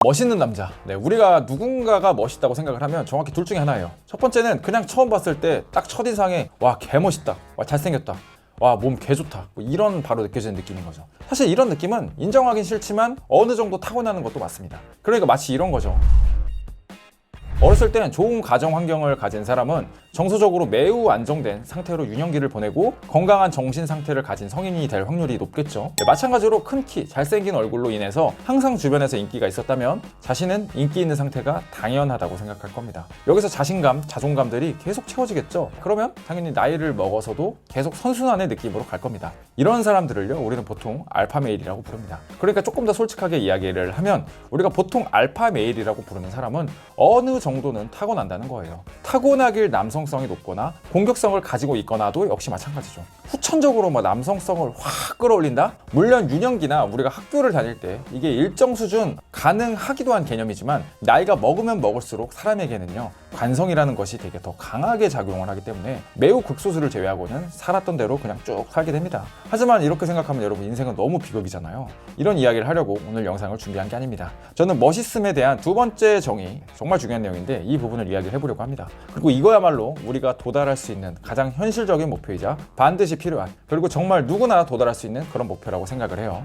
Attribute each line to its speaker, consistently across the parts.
Speaker 1: 멋있는 남자. 네, 우리가 누군가가 멋있다고 생각을 하면 정확히 둘 중에 하나예요. 첫 번째는 그냥 처음 봤을 때 딱 첫인상에 와, 개멋있다. 와, 잘생겼다. 와, 몸 개 좋다. 뭐 이런 바로 느껴지는 느낌인 거죠. 사실 이런 느낌은 인정하긴 싫지만 어느 정도 타고나는 것도 맞습니다. 그러니까 마치 이런 거죠. 어렸을 땐 좋은 가정 환경을 가진 사람은 정서적으로 매우 안정된 상태로 유년기를 보내고 건강한 정신 상태를 가진 성인이 될 확률이 높겠죠. 마찬가지로 큰 키, 잘생긴 얼굴로 인해서 항상 주변에서 인기가 있었다면 자신은 인기 있는 상태가 당연하다고 생각할 겁니다. 여기서 자신감, 자존감들이 계속 채워지겠죠. 그러면 당연히 나이를 먹어서도 계속 선순환의 느낌으로 갈 겁니다. 이런 사람들을요, 우리는 보통 알파메일이라고 부릅니다. 그러니까 조금 더 솔직하게 이야기를 하면 우리가 보통 알파메일이라고 부르는 사람은 어느 정도는 타고난다는 거예요. 타고나길 남성성이 높거나 공격성을 가지고 있거나도 역시 마찬가지죠. 후천적으로 남성성을 확 끌어올린다? 물론 유년기나 우리가 학교를 다닐 때 이게 일정 수준 가능하기도 한 개념이지만 나이가 먹으면 먹을수록 사람에게는요, 관성이라는 것이 되게 더 강하게 작용을 하기 때문에 매우 극소수를 제외하고는 살았던 대로 그냥 쭉 살게 됩니다. 하지만 이렇게 생각하면 여러분, 인생은 너무 비극이잖아요. 이런 이야기를 하려고 오늘 영상을 준비한 게 아닙니다. 저는 멋있음에 대한 두 번째 정의, 정말 중요한 내용인데 이 부분을 이야기를 해보려고 합니다. 그리고 이거야말로 우리가 도달할 수 있는 가장 현실적인 목표이자 반드시 필요한, 그리고 정말 누구나 도달할 수 있는 그런 목표라고 생각을 해요.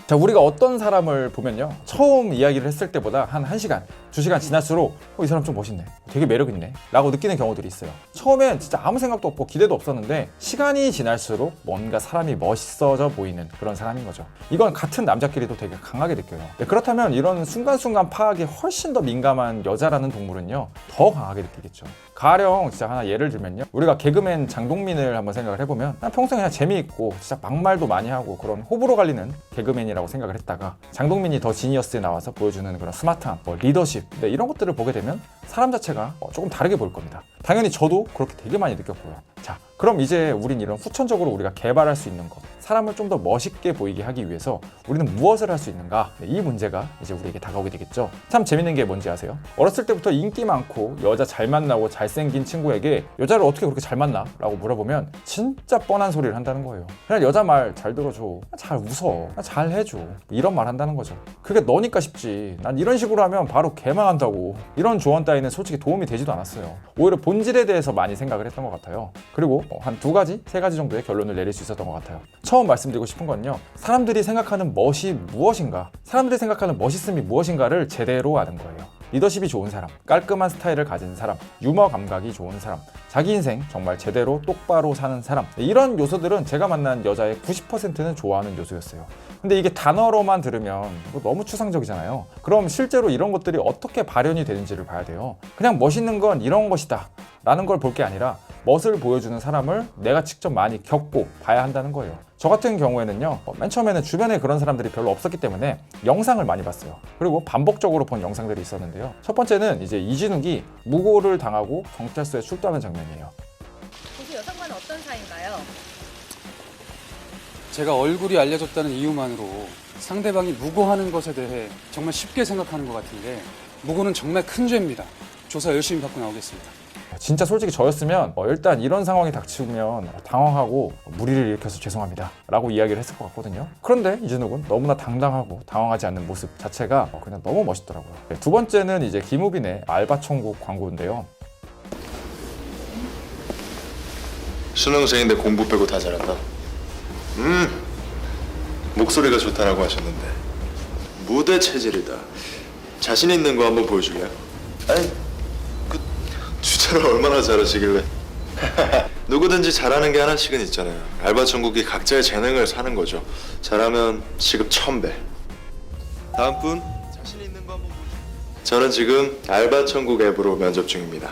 Speaker 1: 자, 우리가 어떤 사람을 보면요, 처음 이야기를 했을 때보다 한 1시간, 2시간 지날수록 이 사람 좀 멋있네, 되게 매력있네 라고 느끼는 경우들이 있어요. 처음엔 진짜 아무 생각도 없고 기대도 없었는데 시간이 지날수록 뭔가 사람이 멋있어져 보이는 그런 사람인 거죠. 이건 같은 남자끼리도 되게 강하게 느껴요. 네, 그렇다면 이런 순간순간 파악에 훨씬 더 민감한 여자라는 동물은요, 더 강하게 느끼겠죠. 가령 진짜 하나 예를 들면요, 우리가 개그맨 장동민을 한번 생각을 해보면 평소에 그냥 재미있고 진짜 막말도 많이 하고 그런 호불호 갈리는 개그맨이라고 생각을 했다가 장동민이 더 지니어스에 나와서 보여주는 그런 스마트함, 리더십, 네, 이런 것들을 보게 되면 사람 자체가 조금 다르게 보일 겁니다. 당연히 저도 그렇게 되게 많이 느꼈고요. 자, 그럼 이제 우린 이런 후천적으로 우리가 개발할 수 있는 것, 사람을 좀 더 멋있게 보이게 하기 위해서 우리는 무엇을 할 수 있는가? 네, 이 문제가 이제 우리에게 다가오게 되겠죠. 참 재밌는 게 뭔지 아세요? 어렸을 때부터 인기 많고 여자 잘 만나고 잘생긴 친구에게 여자를 어떻게 그렇게 잘 만나? 라고 물어보면 진짜 뻔한 소리를 한다는 거예요. 그냥 여자 말 잘 들어줘, 잘 웃어, 잘 해줘, 이런 말 한다는 거죠. 그게 너니까 쉽지, 난 이런 식으로 하면 바로 개망한다고. 이런 조언 따위는 솔직히 도움이 되지도 않았어요. 오히려 본질에 대해서 많이 생각을 했던 것 같아요. 그리고 한 2가지, 3가지 정도의 결론을 내릴 수 있었던 것 같아요. 처음 말씀드리고 싶은 건요, 사람들이 생각하는 멋이 무엇인가, 사람들이 생각하는 멋있음이 무엇인가를 제대로 아는 거예요. 리더십이 좋은 사람, 깔끔한 스타일을 가진 사람, 유머 감각이 좋은 사람, 자기 인생 정말 제대로 똑바로 사는 사람, 이런 요소들은 제가 만난 여자의 90%는 좋아하는 요소였어요. 근데 이게 단어로만 들으면 너무 추상적이잖아요. 그럼 실제로 이런 것들이 어떻게 발현이 되는지를 봐야 돼요. 그냥 멋있는 건 이런 것이다 라는 걸 볼 게 아니라 멋을 보여주는 사람을 내가 직접 많이 겪고 봐야 한다는 거예요. 저 같은 경우에는요, 맨 처음에는 주변에 그런 사람들이 별로 없었기 때문에 영상을 많이 봤어요. 그리고 반복적으로 본 영상들이 있었는데요, 첫 번째는 이제 이진욱이 무고를 당하고 경찰서에 출두하는 장면이에요.
Speaker 2: 고수 여성과는 어떤 사이인가요?
Speaker 3: 제가 얼굴이 알려졌다는 이유만으로 상대방이 무고하는 것에 대해 정말 쉽게 생각하는 것 같은데, 무고는 정말 큰 죄입니다. 조사 열심히 받고 나오겠습니다.
Speaker 1: 진짜 솔직히 저였으면 일단 이런 상황이 닥치면 당황하고 무리를 일으켜서 죄송합니다 라고 이야기를 했을 것 같거든요. 그런데 이진욱은 너무나 당당하고 당황하지 않는 모습 자체가 그냥 너무 멋있더라고요. 두 번째는 이제 김우빈의 알바천국 광고인데요.
Speaker 4: 수능생인데 공부 빼고 다 잘한다. 목소리가 좋다라고 하셨는데 무대 체질이다. 자신 있는 거 한번 보여줄래요? 아니, 그 주제를 얼마나 잘하시길래. 누구든지 잘하는 게 하나씩은 있잖아요. 알바천국이 각자의 재능을 사는 거죠. 잘하면 시급 1000배. 다음 분 자신 있는 거 한번 보여줄래요? 저는 지금 알바천국 앱으로 면접 중입니다.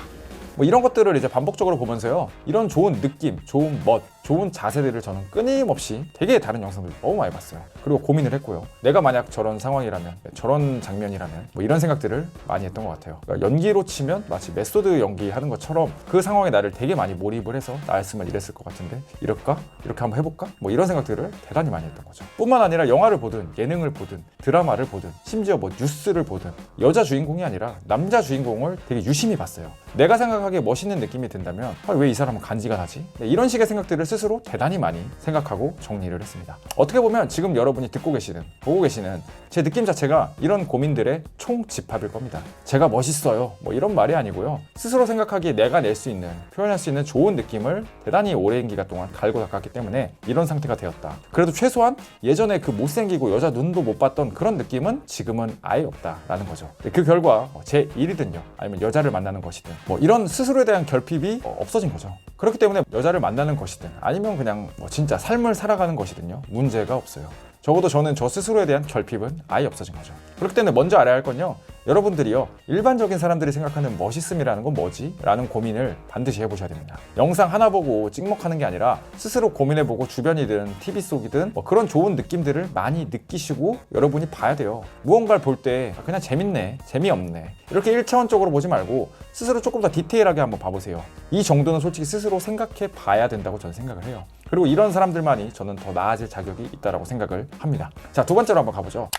Speaker 1: 이런 것들을 이제 반복적으로 보면서요, 이런 좋은 느낌, 좋은 멋, 좋은 자세들을 저는 끊임없이 되게 다른 영상들 너무 많이 봤어요. 그리고 고민을 했고요. 내가 만약 저런 상황이라면, 저런 장면이라면 이런 생각들을 많이 했던 것 같아요. 그러니까 연기로 치면 마치 메소드 연기하는 것처럼 그 상황에 나를 되게 많이 몰입을 해서 나였으면 이랬을 것 같은데 이럴까? 이렇게 한번 해볼까? 이런 생각들을 대단히 많이 했던 거죠. 뿐만 아니라 영화를 보든 예능을 보든 드라마를 보든 심지어 뉴스를 보든 여자 주인공이 아니라 남자 주인공을 되게 유심히 봤어요. 내가 생각하기에 멋있는 느낌이 든다면 왜 이 사람은 간지가 나지? 이런 식의 생각들을 스스로 대단히 많이 생각하고 정리를 했습니다. 어떻게 보면 지금 여러분이 듣고 계시는, 보고 계시는 제 느낌 자체가 이런 고민들의 총집합일 겁니다. 제가 멋있어요 뭐 이런 말이 아니고요. 스스로 생각하기에 내가 낼 수 있는, 표현할 수 있는 좋은 느낌을 대단히 오랜 기간 동안 갈고 닦았기 때문에 이런 상태가 되었다. 그래도 최소한 예전에 그 못생기고 여자 눈도 못 봤던 그런 느낌은 지금은 아예 없다라는 거죠. 그 결과 제 일이든요, 아니면 여자를 만나는 것이든 뭐 이런 스스로에 대한 결핍이 없어진 거죠. 그렇기 때문에 여자를 만나는 것이든 아니면 그냥 진짜 삶을 살아가는 것이든요, 문제가 없어요. 적어도 저는 저 스스로에 대한 결핍은 아예 없어진 거죠. 그렇기 때문에 먼저 알아야 할 건요, 여러분들이요, 일반적인 사람들이 생각하는 멋있음이라는 건 뭐지? 라는 고민을 반드시 해보셔야 됩니다. 영상 하나 보고 찍먹하는 게 아니라 스스로 고민해보고 주변이든 TV 속이든 그런 좋은 느낌들을 많이 느끼시고 여러분이 봐야 돼요. 무언가를 볼 때 그냥 재밌네, 재미없네 이렇게 1차원적으로 보지 말고 스스로 조금 더 디테일하게 한번 봐보세요. 이 정도는 솔직히 스스로 생각해 봐야 된다고 저는 생각을 해요. 그리고 이런 사람들만이 저는 더 나아질 자격이 있다고 생각을 합니다. 자, 두 번째로 한번 가보죠.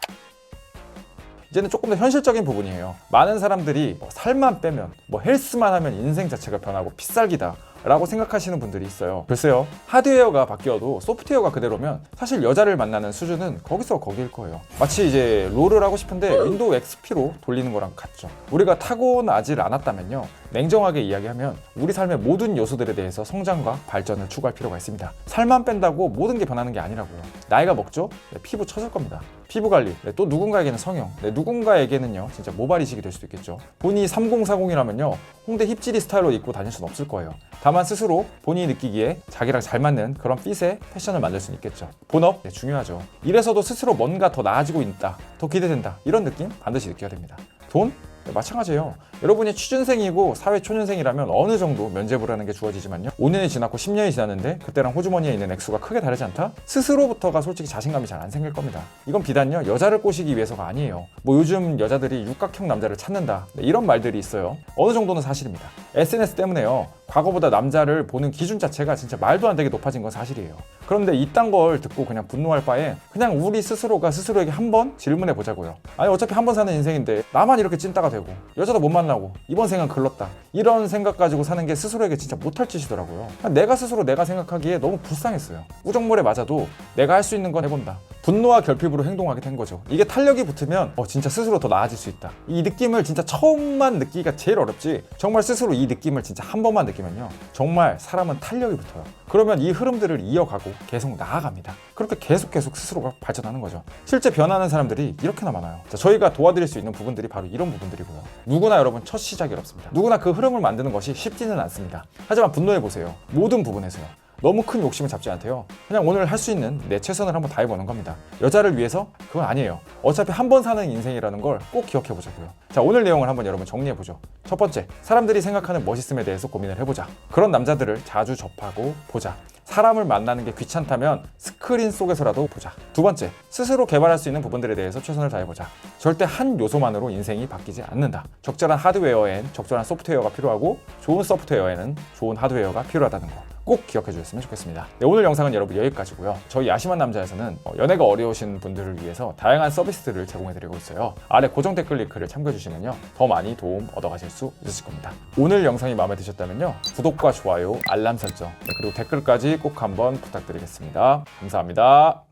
Speaker 1: 이제는 조금 더 현실적인 부분이에요. 많은 사람들이 살만 빼면 헬스만 하면 인생 자체가 변하고 필살기다 라고 생각하시는 분들이 있어요. 글쎄요, 하드웨어가 바뀌어도 소프트웨어가 그대로면 사실 여자를 만나는 수준은 거기서 거기일 거예요. 마치 이제 롤을 하고 싶은데 윈도우 XP로 돌리는 거랑 같죠. 우리가 타고나질 않았다면요, 냉정하게 이야기하면 우리 삶의 모든 요소들에 대해서 성장과 발전을 추구할 필요가 있습니다. 살만 뺀다고 모든 게 변하는 게 아니라고요. 나이가 먹죠? 피부 처질 겁니다. 피부 관리, 또 누군가에게는 성형, 누군가에게는요 진짜 모발 이식이 될 수도 있겠죠. 본인이 3040이라면요 홍대 힙지리 스타일로 입고 다닐 수는 없을 거예요. 다만 스스로 본인이 느끼기에 자기랑 잘 맞는 그런 핏의 패션을 만들 수는 있겠죠. 본업 중요하죠. 이래서도 스스로 뭔가 더 나아지고 있다, 더 기대된다, 이런 느낌 반드시 느껴야 됩니다. 돈? 마찬가지예요. 여러분이 취준생이고 사회초년생이라면 어느 정도 면죄부라는 게 주어지지만요, 5년이 지났고 10년이 지났는데 그때랑 호주머니에 있는 액수가 크게 다르지 않다? 스스로부터가 솔직히 자신감이 잘 안 생길 겁니다. 이건 비단요 여자를 꼬시기 위해서가 아니에요. 요즘 여자들이 육각형 남자를 찾는다, 이런 말들이 있어요. 어느 정도는 사실입니다. SNS 때문에요, 과거보다 남자를 보는 기준 자체가 진짜 말도 안 되게 높아진 건 사실이에요. 그런데 이딴 걸 듣고 그냥 분노할 바에 그냥 우리 스스로가 스스로에게 한번 질문해 보자고요. 아니 어차피 한 번 사는 인생인데 나만 이렇게 찐따가 되고 여자도 못 만나고 이번 생은 글렀다, 이런 생각 가지고 사는 게 스스로에게 진짜 못할 짓이더라고요. 내가 스스로 내가 생각하기에 너무 불쌍했어요. 우정물에 맞아도 내가 할 수 있는 건 해본다. 분노와 결핍으로 행동하게 된 거죠. 이게 탄력이 붙으면 진짜 스스로 더 나아질 수 있다. 이 느낌을 진짜 처음만 느끼기가 제일 어렵지, 정말 스스로 이 느낌을 진짜 한 번만 느끼면요 정말 사람은 탄력이 붙어요. 그러면 이 흐름들을 이어가고 계속 나아갑니다. 그렇게 계속 스스로가 발전하는 거죠. 실제 변하는 사람들이 이렇게나 많아요. 자, 저희가 도와드릴 수 있는 부분들이 바로 이런 부분들이고요. 누구나 여러분 첫 시작이 어렵습니다. 누구나 그 흐름을 만드는 것이 쉽지는 않습니다. 하지만 분노해보세요. 모든 부분에서요. 너무 큰 욕심을 잡지 않대요. 그냥 오늘 할 수 있는 내 최선을 한번 다해보는 겁니다. 여자를 위해서? 그건 아니에요. 어차피 한 번 사는 인생이라는 걸 꼭 기억해보자고요. 자, 오늘 내용을 한번 여러분 정리해보죠. 첫 번째, 사람들이 생각하는 멋있음에 대해서 고민을 해보자. 그런 남자들을 자주 접하고 보자. 사람을 만나는 게 귀찮다면 스크린 속에서라도 보자. 두 번째, 스스로 개발할 수 있는 부분들에 대해서 최선을 다해보자. 절대 한 요소만으로 인생이 바뀌지 않는다. 적절한 하드웨어엔 적절한 소프트웨어가 필요하고, 좋은 소프트웨어에는 좋은 하드웨어가 필요하다는 거 꼭 기억해 주셨으면 좋겠습니다. 네, 오늘 영상은 여러분 여기까지고요. 저희 야심한 남자에서는 연애가 어려우신 분들을 위해서 다양한 서비스들을 제공해드리고 있어요. 아래 고정 댓글 링크를 참고해 주시면요 더 많이 도움 얻어가실 수 있으실 겁니다. 오늘 영상이 마음에 드셨다면요 구독과 좋아요, 알람 설정, 그리고 댓글까지 꼭 한번 부탁드리겠습니다. 감사합니다.